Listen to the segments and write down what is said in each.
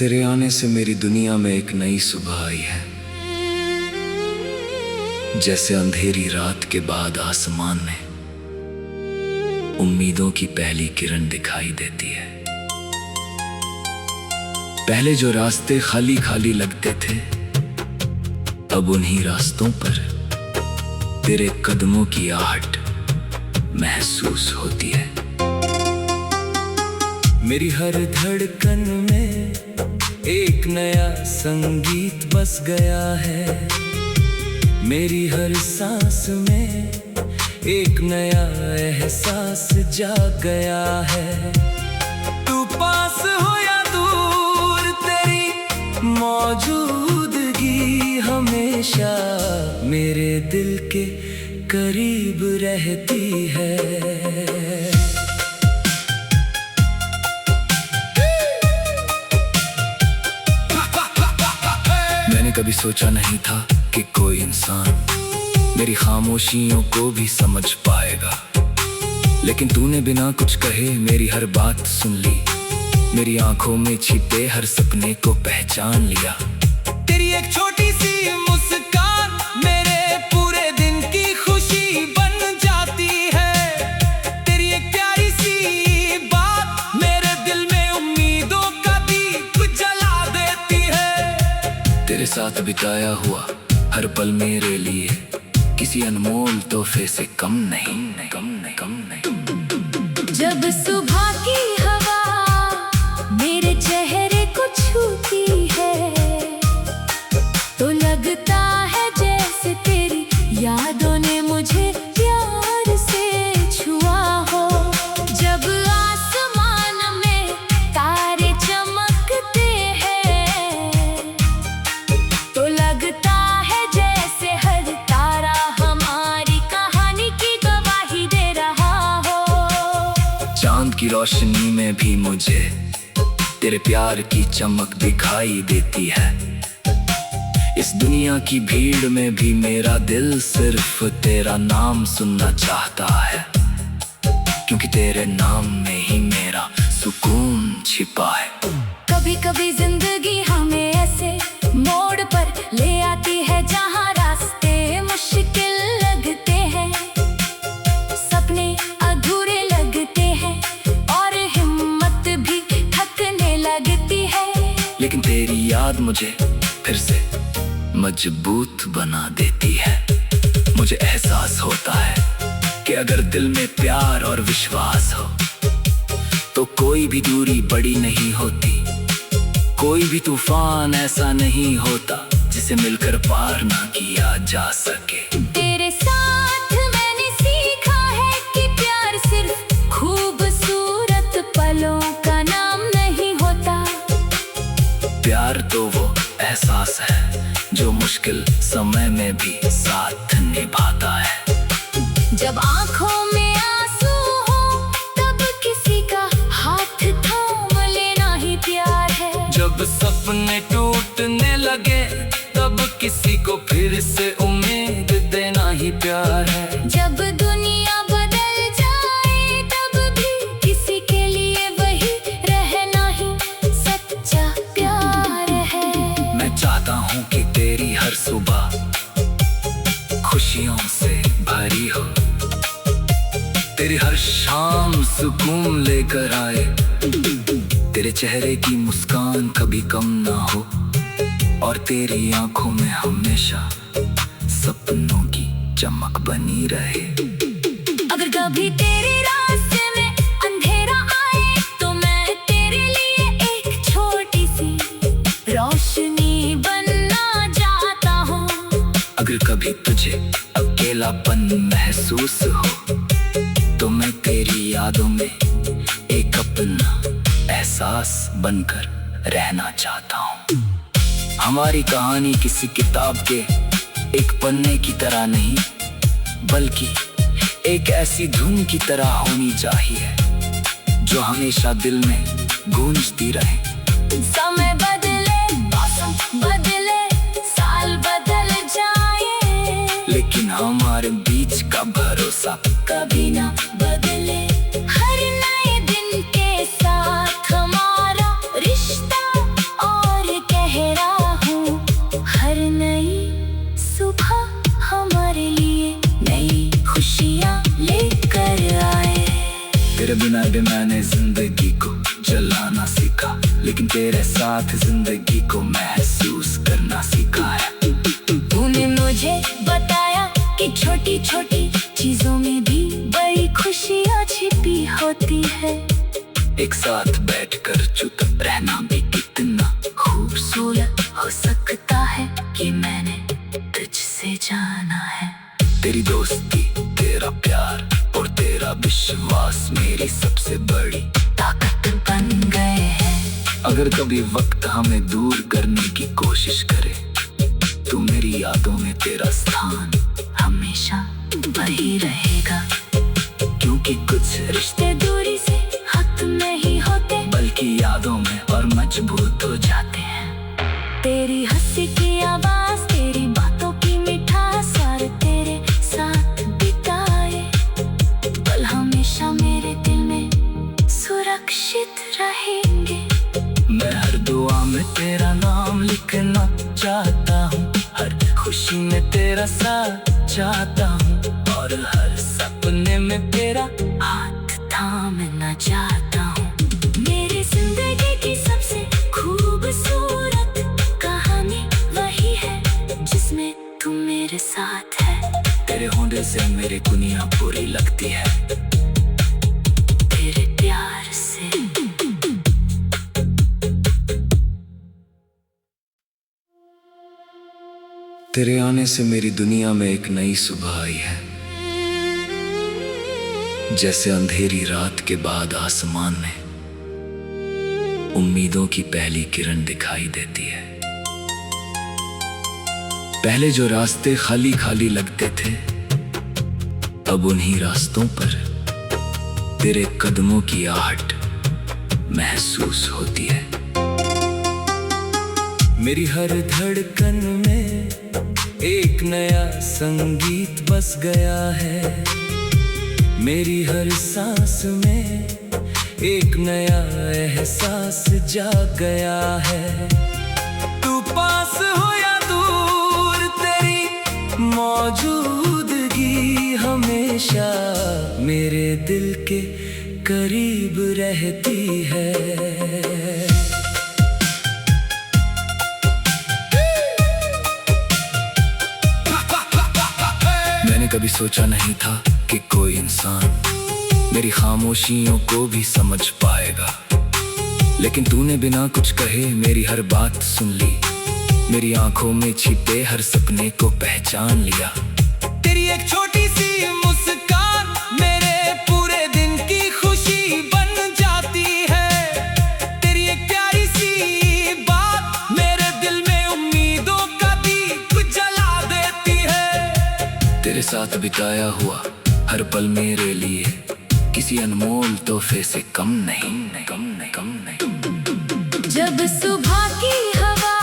तेरे आने से मेरी दुनिया में एक नई सुबह आई है। जैसे अंधेरी रात के बाद आसमान में उम्मीदों की पहली किरण दिखाई देती है। पहले जो रास्ते खाली खाली लगते थे, अब उन्हीं रास्तों पर तेरे कदमों की आहट महसूस होती है। मेरी हर धड़कन में एक नया संगीत बस गया है। मेरी हर सांस में एक नया एहसास जाग गया है। तू पास हो या दूर, तेरी मौजूदगी हमेशा मेरे दिल के करीब रहती है। मैंने कभी सोचा नहीं था कि कोई इंसान मेरी खामोशियों को भी समझ पाएगा, लेकिन तूने बिना कुछ कहे मेरी हर बात सुन ली। मेरी आंखों में छिपे हर सपने को पहचान लिया। तेरी एक छोटी सी मुस्कान मेरे पूरे दिन की खुशी बन जाती है। तेरी एक प्यारी सी बात मेरे दिल में उम्मीदों का दीप जला देती है। तेरे साथ बिताया हुआ हर पल मेरे लिए किसी अनमोल तोहफे से कम नहीं। जब सुबह की हवा मेरे चेहरे को छूती है, तो लगता है जैसे तेरी यादों ने मुझे प्यार से छुआ हो। जब आसमान में तारे चमकते हैं, तो लगता है जैसे हर तारा हमारी कहानी की गवाही दे रहा हो। चांद की रोशनी में भी मुझे तेरे प्यार की चमक दिखाई देती है। इस दुनिया की भीड़ में भी मेरा दिल सिर्फ तेरा नाम सुनना चाहता है, क्योंकि तेरे नाम में ही मेरा सुकून छिपा है। कभी कभी जिंदगी हमें ऐसे मोड़ पर ले आती है जहाँ रास्ते मुश्किल लगते हैं, सपने अधूरे लगते हैं और हिम्मत भी थकने लगती है। लेकिन तेरी याद मुझे फिर से मजबूत बना देती है। मुझे एहसास होता है कि अगर दिल में प्यार और विश्वास हो तो कोई भी दूरी बड़ी नहीं होती। कोई भी तूफान ऐसा नहीं होता जिसे मिलकर पार ना किया जा सके। तेरे साथ मैंने सीखा है कि प्यार सिर्फ खूबसूरत पलों का नाम नहीं होता। प्यार तो वो एहसास है जो मुश्किल समय में भी साथ निभाता है। जब आंखों में आंसू हो तब किसी का हाथ थाम लेना ही प्यार है। जब सपने टूटने लगे तब किसी को फिर से उम्मीद देना ही प्यार है। जब दुनिया बदल जाए तब भी किसी के लिए वही रहना ही सच्चा प्यार है। मैं चाहता हूँ कि तेरी हर सुबह खुशियों से भरी हो, तेरी हर शाम सुकून लेकर आए, तेरे चेहरे की मुस्कान कभी कम ना हो और तेरी आंखों में हमेशा सपनों की चमक बनी रहे। अगर कभी तेरे रास्ते में अंधेरा आए तो मैं तेरे लिए एक छोटी सी रोशनी बनना चाहता हूँ। अगर कभी तुझे अकेलापन महसूस हो तो मैं तेरी यादों में एक अपना एहसास बनकर रहना चाहता हूँ। हमारी कहानी किसी किताब के एक पन्ने की तरह नहीं, बल्कि एक ऐसी धुन की तरह होनी चाहिए जो हमेशा दिल में गूंजती रहे। समय बदले, मौसम बदले, साल बदल जाए, लेकिन हमारे बीच का भरोसा कभी ना बदले। हर नए दिन के साथ हमारा रिश्ता और तेरे बिना भी मैंने जिंदगी को जलाना सीखा, लेकिन तेरे साथ जिंदगी को महसूस करना सीखा है। तूने मुझे बताया कि छोटी छोटी चीजों में भी बड़ी खुशियाँ छिपी होती है। एक साथ बैठकर चुप रहना भी कितना खूबसूरत हो सकता है कि मैंने तुझसे जाना है। तेरी दोस्ती, तेरा प्यार और तेरा विश्वास मेरी सबसे बड़ी ताकत बन गए हैं। अगर कभी वक्त हमें दूर करने की कोशिश करे तो मेरी यादों में तेरा स्थान हमेशा वही रहेगा, क्योंकि कुछ रिश्ते दूरी से खत्म नहीं होते बल्कि यादों में और मजबूत हो जाते हैं। तेरी हंसी की आवाज, तेरी बातों की मिठास और तेरे साथ बिताए पल हमेशा मेरे दिल में सुरक्षित रहेंगे। मैं हर दुआ में तेरा नाम लिखना चाहता हूँ, हर खुशी में तेरा साथ चाहता हूँ और हर सपने में तेरा हाथ थामना चाहता हूँ। मेरी जिंदगी की सबसे खूबसूरत कहानी वही है जिसमें तू मेरे साथ है। तेरे होने से मेरी दुनिया पूरी लगती है। तेरे प्यार से तेरे आने से मेरी दुनिया में एक नई सुबह आई है। जैसे अंधेरी रात के बाद आसमान में उम्मीदों की पहली किरण दिखाई देती है। पहले जो रास्ते खाली खाली लगते थे, अब उन्हीं रास्तों पर तेरे कदमों की आहट महसूस होती है। मेरी हर धड़कन में एक नया संगीत बस गया है। मेरी हर सांस में एक नया एहसास जाग गया है। तू पास हो या दूर, तेरी मौजूदगी हमेशा मेरे दिल के करीब रहती है। मैंने कभी सोचा नहीं था कि कोई इंसान मेरी खामोशियों को भी समझ पाएगा, लेकिन तूने बिना कुछ कहे मेरी हर बात सुन ली। मेरी आंखों में छिपे हर सपने को पहचान लिया। तेरी एक छोटी सी मुस्कान मेरे पूरे दिन की खुशी बन जाती है। तेरी एक प्यारी सी बात मेरे दिल में उम्मीदों का दीप जला देती है। तेरे साथ बिताया हुआ हर पल मेरे लिए किसी अनमोल तोहफे से कम नहीं। जब सुबह की हवा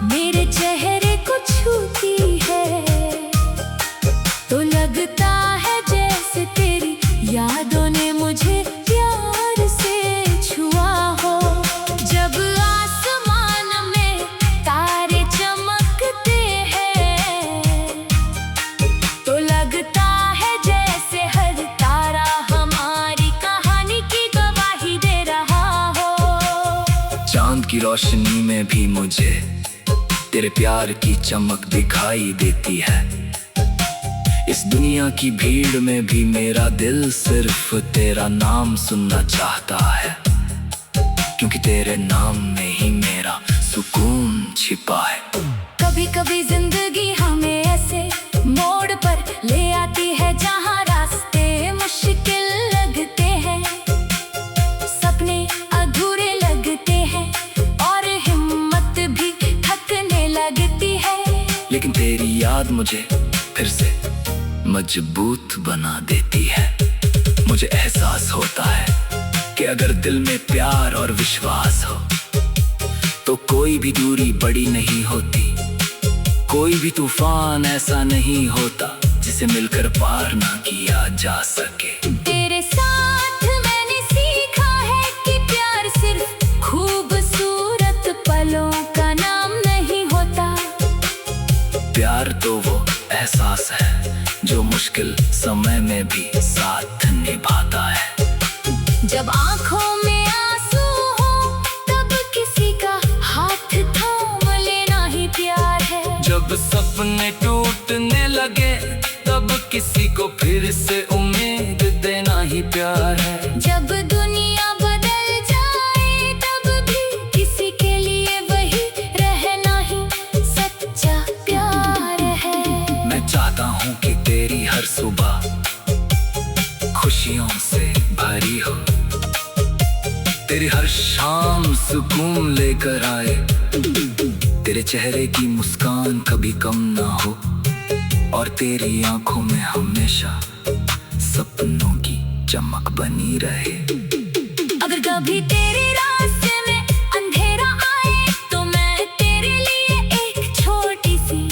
मेरे चेहरे को छूती है तो लगता है जैसे तेरी यादों ने मुझे प्यार से छुआ हो। जब आसमान में तारे चमकते हैं तो लगता है जैसे हर तारा हमारी कहानी की गवाही दे रहा हो। चांद की रोशनी में भी मुझे तेरे प्यार की चमक दिखाई देती है। इस दुनिया की भीड़ में भी मेरा दिल सिर्फ तेरा नाम सुनना चाहता है, क्योंकि तेरे नाम में ही मेरा सुकून छिपा है। कभी कभी जिंदगी हमें ऐसे मोड़ पर ले आती है जहाँ रास्ते मुश्किल लगते हैं, सपने अधूरे लगते हैं और हिम्मत भी थकने लगती है। लेकिन तेरी याद मुझे फिर से मजबूत बना देती है। मुझे एहसास होता है कि अगर दिल में प्यार और विश्वास हो तो कोई भी दूरी बड़ी नहीं होती, कोई भी तूफान ऐसा नहीं होता जिसे मिलकर पार ना किया जा सके। तेरे साथ मैंने सीखा है कि प्यार सिर्फ खूबसूरत पलों का नाम नहीं होता। प्यार तो वो एहसास है जो मुश्किल समय में भी साथ निभाता है। जब आंखों में आंसू हो तब किसी का हाथ थाम लेना ही प्यार है। जब सपने टूटने लगे तब किसी को फिर से उम्मीद देना ही प्यार है। जब दुनिया बदल जाए तब भी किसी के लिए वही रहना ही सच्चा प्यार है। मैं चाहता हूँ कि तेरी हर सुबह खुशियों से भरी हो, तेरी हर शाम सुकून लेकर आए, तेरे चेहरे की मुस्कान कभी कम ना हो और तेरी आंखों में हमेशा सपनों की चमक बनी रहे। अगर कभी तेरे रास्ते में अंधेरा आए तो मैं तेरे लिए एक छोटी सी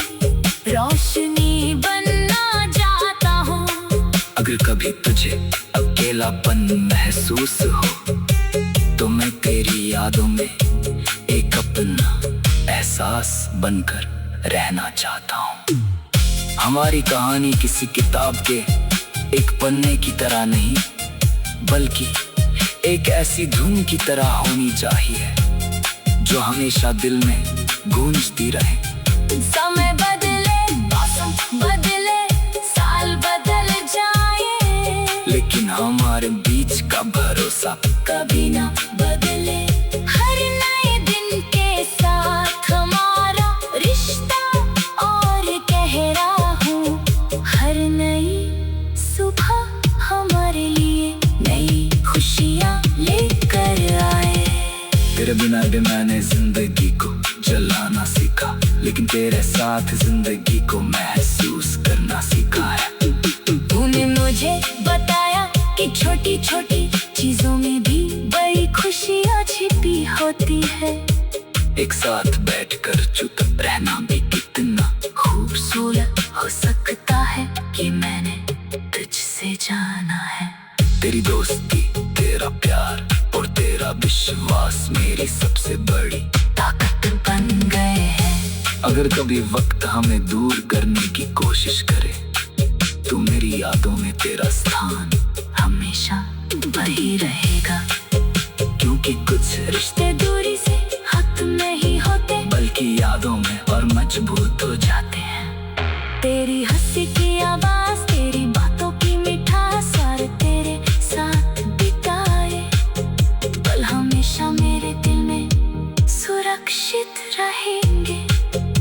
रोशनी बनना चाहता हूँ। अगर कभी तुझे अकेलापन महसूस हो तो मैं तेरी यादों में एक अपना एहसास बनकर रहना चाहता हूँ। हमारी कहानी किसी किताब के एक पन्ने की तरह नहीं, बल्कि एक ऐसी धुन की तरह होनी चाहिए जो हमेशा दिल में गूंजती रहे। समय बदले, मौसम बदले, साल बदल जाए, लेकिन हमारे बीच का भरोसा कभी ना बदले। हर नए दिन के साथ हमारा रिश्ता और गहरा हो, हर नई सुबह हमारे लिए नई खुशियाँ लेकर आए। तेरे बिना भी मैंने जिंदगी को जलाना सीखा, लेकिन तेरे साथ जिंदगी को महसूस करना सीखा है। तूने मुझे बताया कि छोटी छोटी चीजों में भी बड़ी खुशियाँ छिपी होती है। एक साथ बैठकर चुप रहना भी कितना खूबसूरत हो सकता है कि मैंने तुझसे जाना है। तेरी दोस्ती, तेरा प्यार और तेरा विश्वास मेरी सबसे बड़ी ताकत बन गए हैं। अगर कभी वक्त हमें दूर करने की कोशिश करे तो मेरी यादों में तेरा स्थान हमेशा वही रहेगा, क्योंकि कुछ रिश्ते दूरी से खत्म नहीं होते बल्कि यादों में और मजबूत हो जाते हैं। तेरी हंसी की आवाज, तेरी बातों की मिठास और तेरे साथ बिताए पल हमेशा मेरे दिल में सुरक्षित रहेंगे।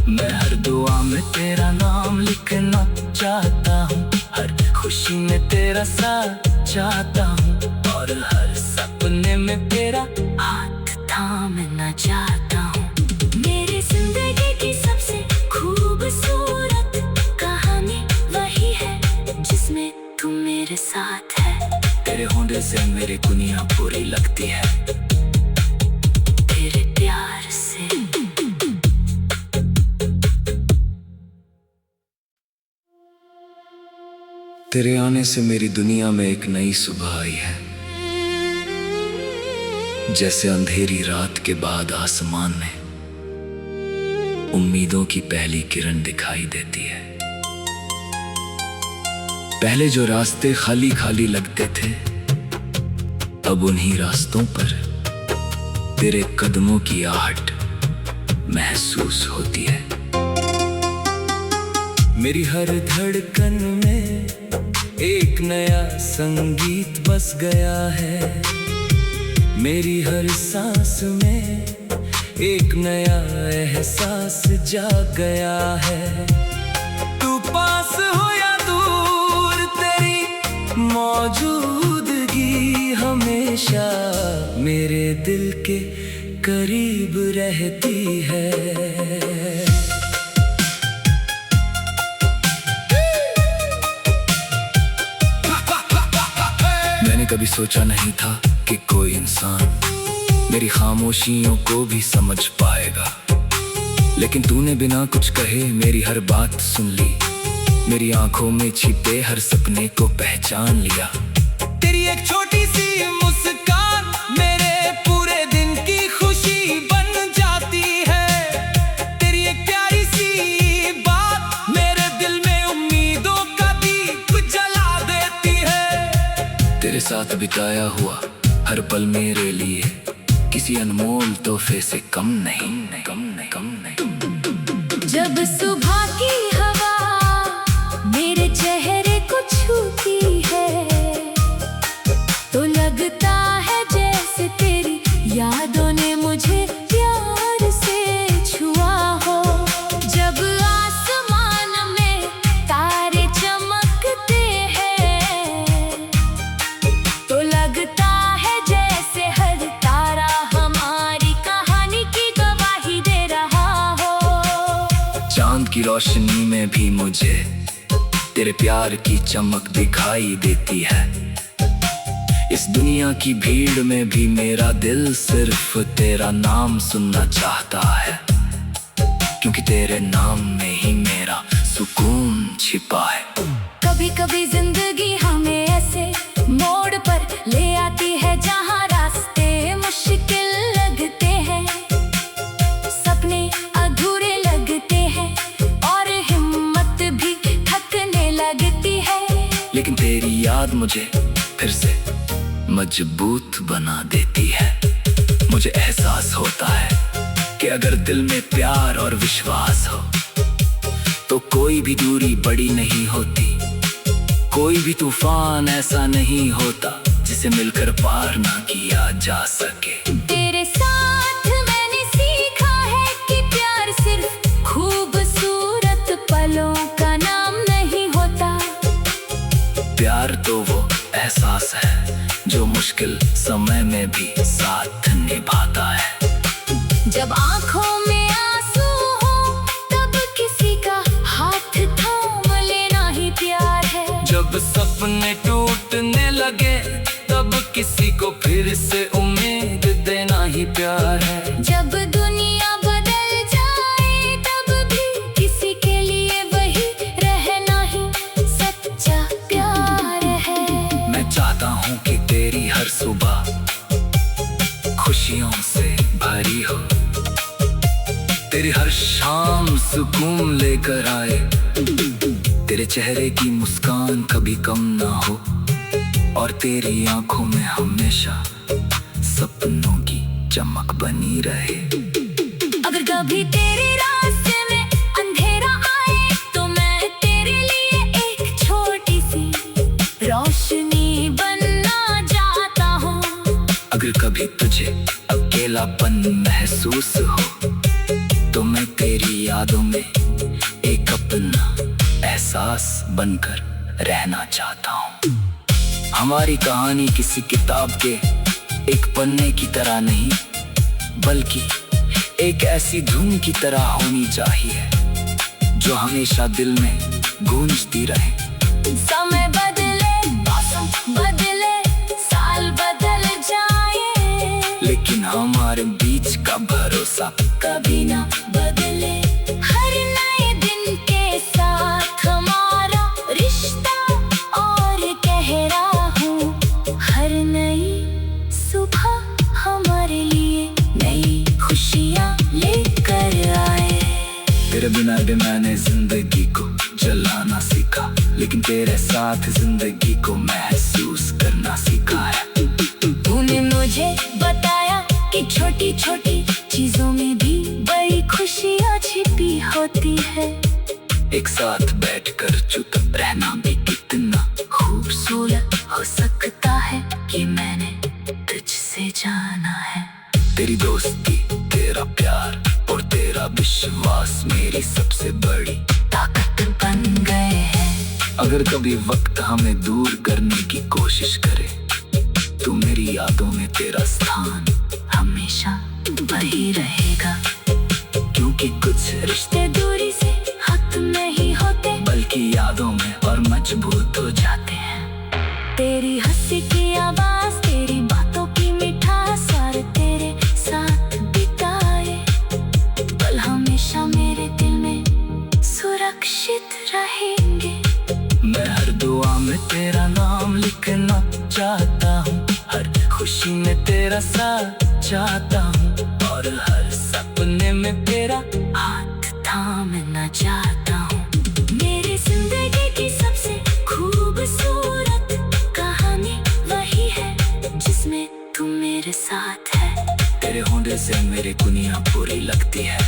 मैं हर दुआ में तेरा नाम लिखना चाहता हूँ, हर खुशी में तेरा साथ चाहता हूँ और हर सपने में तेरा हाथ थामना चाहता हूँ। मेरी जिंदगी की सबसे खूबसूरत कहानी वही है जिसमें तू मेरे साथ है। तेरे होने से मेरी दुनिया पूरी लगती है। तेरे प्यार से तेरे आने से मेरी दुनिया में एक नई सुबह आई है। जैसे अंधेरी रात के बाद आसमान में उम्मीदों की पहली किरण दिखाई देती है। पहले जो रास्ते खाली खाली लगते थे, अब उन्हीं रास्तों पर तेरे कदमों की आहट महसूस होती है। मेरी हर धड़कन में एक नया संगीत बस गया है। मेरी हर सांस में एक नया एहसास जाग गया है। तू पास हो या दूर, तेरी मौजूदगी हमेशा मेरे दिल के करीब रहती है। मैंने कभी सोचा नहीं था कि कोई इंसान मेरी खामोशियों को भी समझ पाएगा, लेकिन तूने बिना कुछ कहे मेरी हर बात सुन ली। मेरी आंखों में छिपे हर सपने को पहचान लिया। तेरी एक छोटी सी मुस्कान मेरे पूरे दिन की खुशी बन जाती है। तेरी एक प्यारी सी बात मेरे दिल में उम्मीदों का दीप जला देती है। तेरे साथ बिताया हुआ हर पल मेरे लिए किसी अनमोल तोहफे से कम नहीं, कम नहीं, कम नहीं। जब सुबह की हवा मेरे चेहरे को छूती है तो लगता है जैसे तेरी यादों ने मुझे प्यार से छुआ हो। जब आसमान में तारे चमकते हैं तो लगता है जैसे हर तारा हमारी कहानी की गवाही दे रहा हो। चांद की रोशनी में भी मुझे तेरे प्यार की चमक दिखाई देती है। इस दुनिया की भीड़ में भी मेरा दिल सिर्फ तेरा नाम सुनना चाहता है, क्योंकि तेरे नाम में ही मेरा सुकून छिपा है। कभी कभी जिंदगी हमें ऐसे मोड़ पर ले आती है जहाँ रास्ते मुश्किल लगते हैं, सपने अधूरे लगते हैं और हिम्मत भी थकने लगती है। लेकिन तेरी याद मुझे फिर से मजबूत बना देती है। मुझे एहसास होता है कि अगर दिल में प्यार और विश्वास हो तो कोई भी दूरी बड़ी नहीं होती, कोई भी तूफान ऐसा नहीं होता जिसे मिलकर पार ना किया जा सके। तेरे साथ मैंने सीखा है कि प्यार सिर्फ खूबसूरत पलों का नाम नहीं होता। प्यार तो वो एहसास है जो मुश्किल समय में भी साथ निभाता है। जब आंखों में आंसू हो तब किसी का हाथ थाम लेना ही प्यार है। जब सपने टूटने लगे तब किसी को फिर से उम्मीद देना ही प्यार है। जब दुनिया बदल जाए तब भी किसी के लिए वही रहना ही सच्चा प्यार है। मैं चाहता हूँ कि तेरी हर सुबह खुशियों से भरी हो, तेरी हर शाम सुकून लेकर आए, तेरे चेहरे की मुस्कान कभी कम ना हो और तेरी आंखों में हमेशा सपनों की चमक बनी रहे। अगर कभी तेरे रास्ते में अंधेरा आए तो मैं तेरे लिए एक छोटी सी रोशनी बनना चाहता हूँ। अगर कभी तुझे अकेलापन महसूस हो तो मैं तेरी यादों में एक अपना एहसास बनकर रहना चाहता हूँ। हमारी कहानी किसी किताब के एक पन्ने की तरह नहीं, बल्कि एक ऐसी धुन की तरह होनी चाहिए जो हमेशा दिल में गूंजती रहे। समय बदले, मौसम बदले, साल बदल जाए, लेकिन हमारे बीच का भरोसा कभी ना बदले। हर नए दिन के साथ हमारा रिश्ता और गहरा हो। हर नई सुबह हमारे लिए नई खुशियाँ लेकर आए। तेरे बिना भी मैंने जिंदगी को जलाना सीखा, लेकिन तेरे साथ जिंदगी को महसूस करना सीखा है। तूने मुझे बताया कि छोटी छोटी चीजों में भी बड़ी खुशियाँ छिपी होती है। एक साथ बैठकर चुप रहना भी कितना खूबसूरत हो सकता है कि मैंने तुझसे जाना है। तेरी दोस्ती, तेरा प्यार और तेरा विश्वास मेरी सबसे बड़ी ताकत बन गए हैं। अगर कभी वक्त हमें दूर करने की कोशिश करे तो मेरी यादों में तेरा स्थान हमेशा वही रहेगा, क्योंकि कुछ रिश्ते दूरी से खत्म नहीं होते बल्कि यादों में और मजबूत हो जाते हैं। तेरी हंसी की आवाज, तेरी बातों की मिठास और तेरे साथ बिताए पल हमेशा मेरे दिल में सुरक्षित रहेंगे। मैं हर दुआ में तेरा नाम लिखना चाहता हूँ, हर खुशी में तेरा साथ चाहता हूँ और हर सपने में तेरा हाथ थामना चाहता हूँ। मेरी जिंदगी की सबसे खूबसूरत कहानी वही है जिसमें तुम मेरे साथ है। तेरे होने से मेरी दुनिया बुरी लगती है।